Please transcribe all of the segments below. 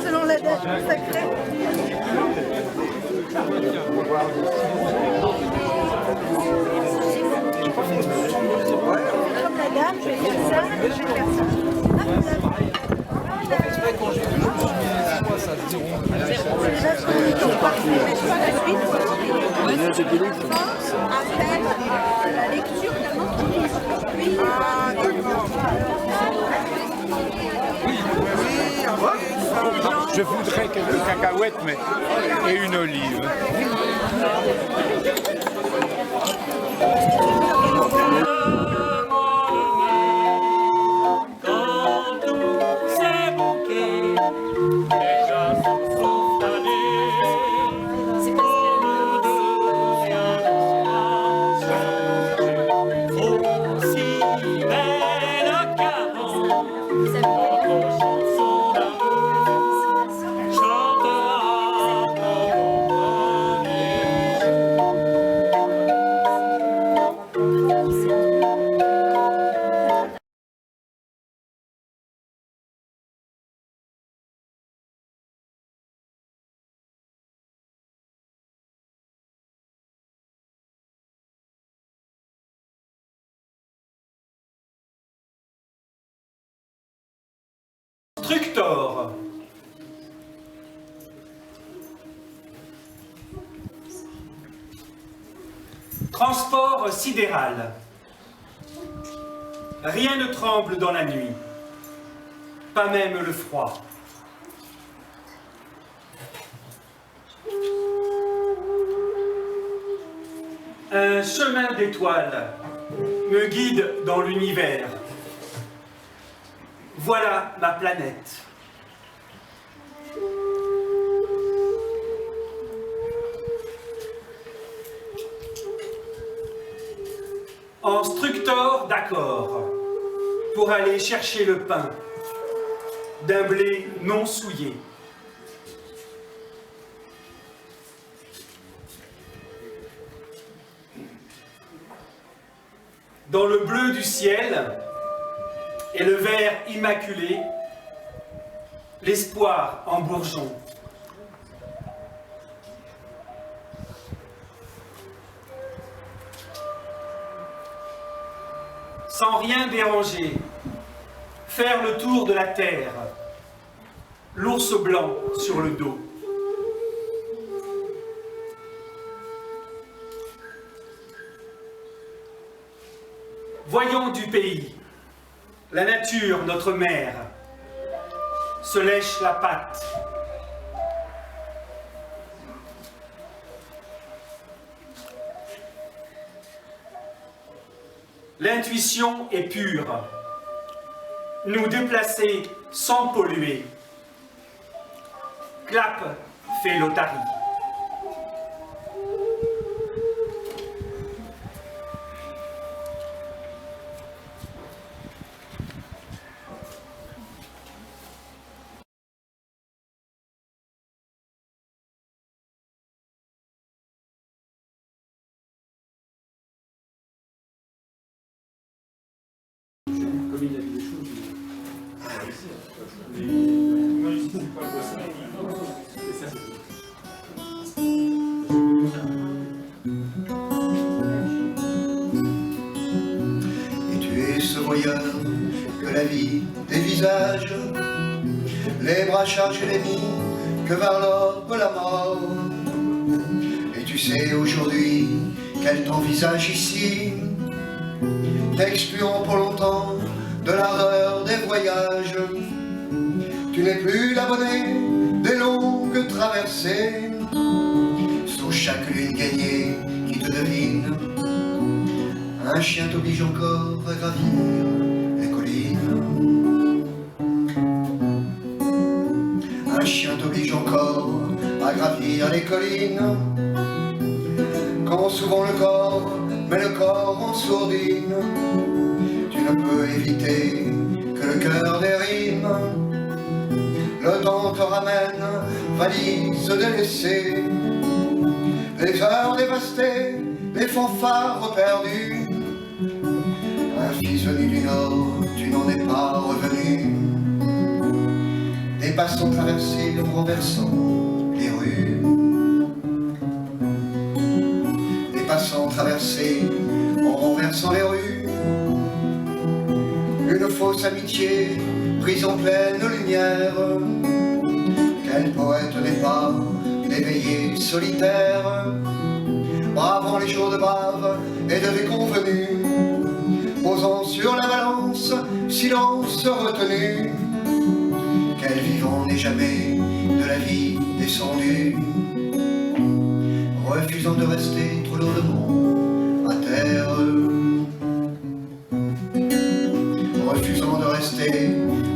Selon la date sacrée. Comme la dame, je vais faire ça, je vais faire ça. Quand j'ai vu, c'est quoi ça se déroule? Après la lecture d'un autre livre. Ah, d'accord. Je voudrais quelques cacahuètes mais... et une olive. Structor. Transport sidéral. Rien ne tremble dans la nuit, pas même le froid. Un chemin d'étoiles me guide dans l'univers. Voilà ma planète. En structor d'accord, pour aller chercher le pain d'un blé non souillé. Dans le bleu du ciel et le vert immaculé, l'espoir en bourgeon. Sans rien déranger, faire le tour de la terre, l'ours blanc sur le dos. Voyons du pays, la nature, notre mère, se lèche la patte. L'intuition est pure, nous déplacer sans polluer. Clap fait l'otarie. Et tu es ce voyeur que la vie dévisage, les bras chargés les mis que vers l'orbe la mort. Et tu sais aujourd'hui qu'elle t'envisage ici, t'excluant pour longtemps de l'ardeur des voyages. Tu n'es plus l'abonné des longues traversées, sous chaque lune gagnée qui te devine. Un chien t'oblige encore à gravir les collines. Un chien t'oblige encore à gravir les collines. Quand souvent le corps met le corps en sourdine, tu ne peux éviter que le cœur dérive. Le temps te ramène, valise délaissée, les heures dévastées, les fanfares perdues. Un fils venu du Nord, tu n'en es pas revenu. Des passants traversés en renversant les rues. Des passants traversés en renversant les rues. Une fausse amitié prise en pleine lumière. Quel poète n'est pas éveillé solitaire, bravant les jours de brave et de déconvenus, posant sur la balance, silence retenu. Quel vivant n'est jamais de la vie descendu, refusant de rester trop lourdement à terre. Refusant de rester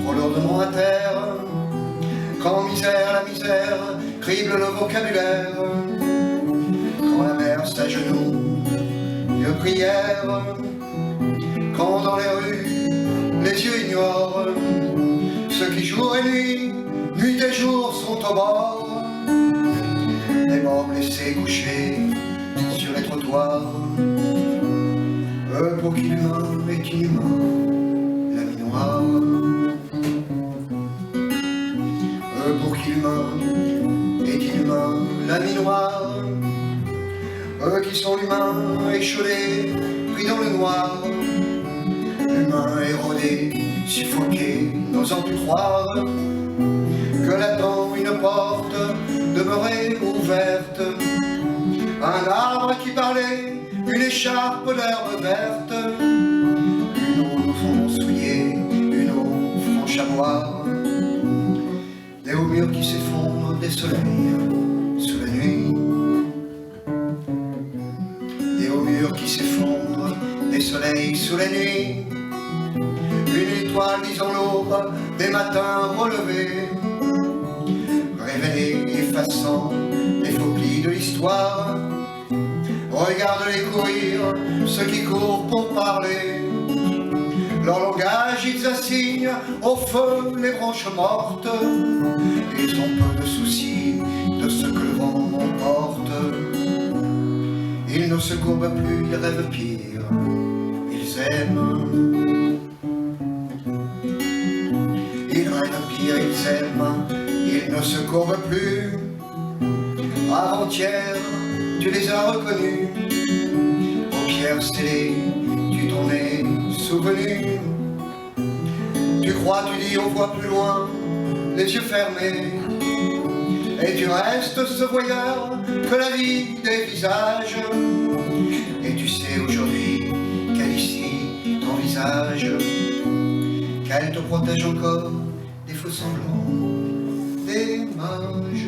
trop lourdement à terre. Quand misère, la misère crible le vocabulaire. Quand la mer s'agenouille de prière. Quand dans les rues, les yeux ignorent ceux qui jour et nuit, nuit et jour sont au bord. Les morts blessés couchés sur les trottoirs. Eux pour qui l'humain est inhumain, l'ami noir. Eux pour qui l'humain est inhumain, l'ami noir. Eux qui sont l'humain échaudé, pris dans le noir. L'humain érodé, suffoqué, n'osant plus croire que là-dedans une porte demeurait ouverte. Un arbre qui parlait, une écharpe d'herbe verte. Une eau au fond souillée, une eau franche à boire. Des hauts murs qui s'effondrent, des soleils sous la nuit. Des hauts murs qui s'effondrent, des soleils sous la nuit. Une étoile disant l'aube, des matins relevés, révélés, effaçant les faux plis de l'histoire. Regarde-les courir, ceux qui courent pour parler. Leur langage ils assignent au feu les branches mortes. Ils ont peu de soucis de ce que le vent emporte. Ils ne se courbent plus, ils rêvent pire, ils aiment. Ils rêvent pire, ils aiment, ils ne se courbent plus. Avant-hier, tu les as reconnus. Aux pierres scellées, tu t'en es souvenu. Tu crois, tu dis, on voit plus loin, les yeux fermés. Et tu restes ce voyeur que la vie des visages. Et tu sais aujourd'hui qu'elle ici t'envisage, qu'elle te protège encore des faux semblants, des mages.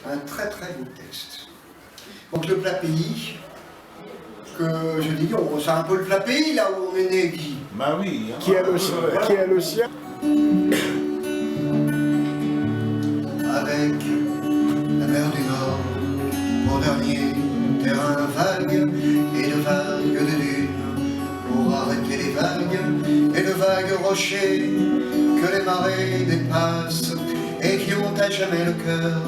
Un très très beau texte. Donc le plat pays, que je dis, c'est un peu le plat pays là où on est né, Guy. Bah oui. Hein. Qui est le sien? Avec la mer du Nord, mon dernier terrain vague, et de vagues de dunes pour arrêter les vagues, et de vagues rochers que les marées dépassent, et qui ont à jamais le cœur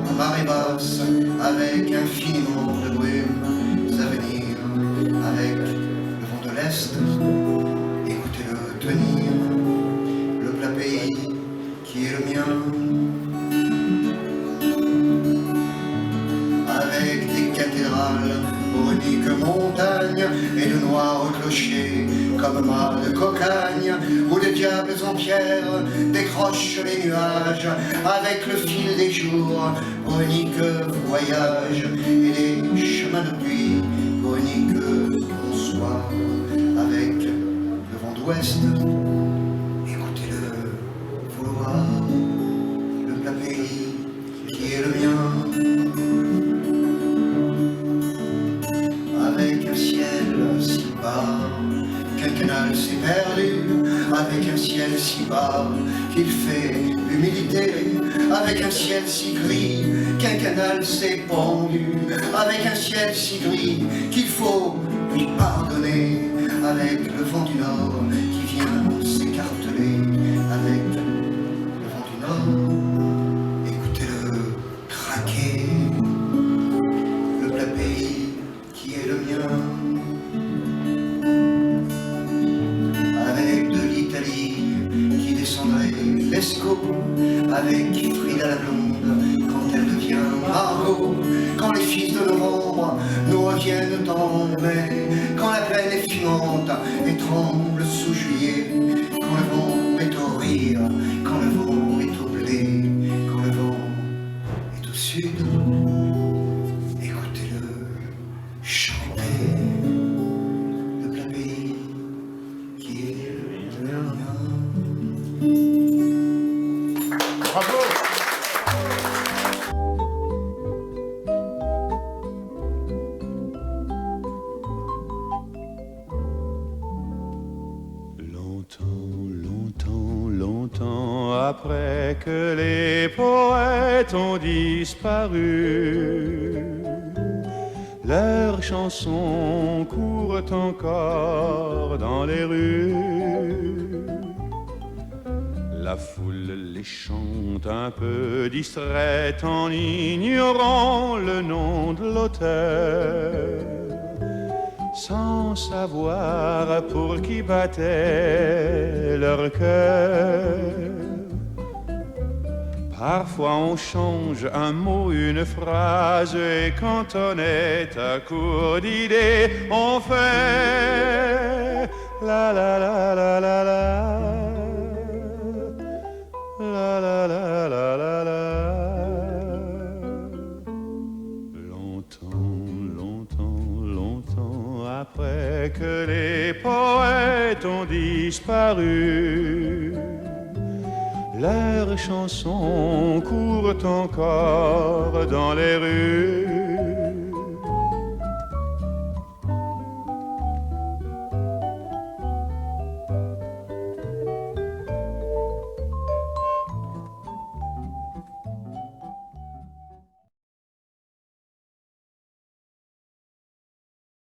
à marée basse, avec infiniment de brumes à venir, avec le vent de l'Est, écoutez-le tenir, le plat pays qui est le mien, avec des cathédrales pour unique montagne, et de noirs clochers comme mâts de cocagne, où les diables en pierre décrochent les nuages, avec le fil des jours pour unique voyage, et les chemins de pluie pour unique bonsoir, avec le vent d'ouest, écoutez-le vouloir, le plat pays si bas qu'il fait l'humilité, avec un ciel si gris qu'un canal s'est pendu, avec un ciel si gris qu'il faut lui pardonner, avec le vent du nord qui vient s'écarteler, avec le vent du nord, écoutez-le craquer, le plat pays qui est le mien. Lescaut, avec Frida la blonde, quand elle devient Margot, quand les fils de novembre nous reviennent en mai, quand la plaine est fumante et tremble sous juillet, quand le vent est au rire, quand le vent est au blé, quand le vent est au sud, écoutez-le chanter, le plat pays qui est le mien. Bravo. Longtemps, longtemps, longtemps après que les poètes ont disparu, leurs chansons courent encore dans les rues. La foule les chante un peu distraite en ignorant le nom de l'auteur, sans savoir pour qui battait leur cœur. Parfois on change un mot, une phrase, et quand on est à court d'idées, on fait la la la la la la. La la la la la la. Longtemps, longtemps, longtemps après que les poètes ont disparu, leurs chansons courent encore dans les rues.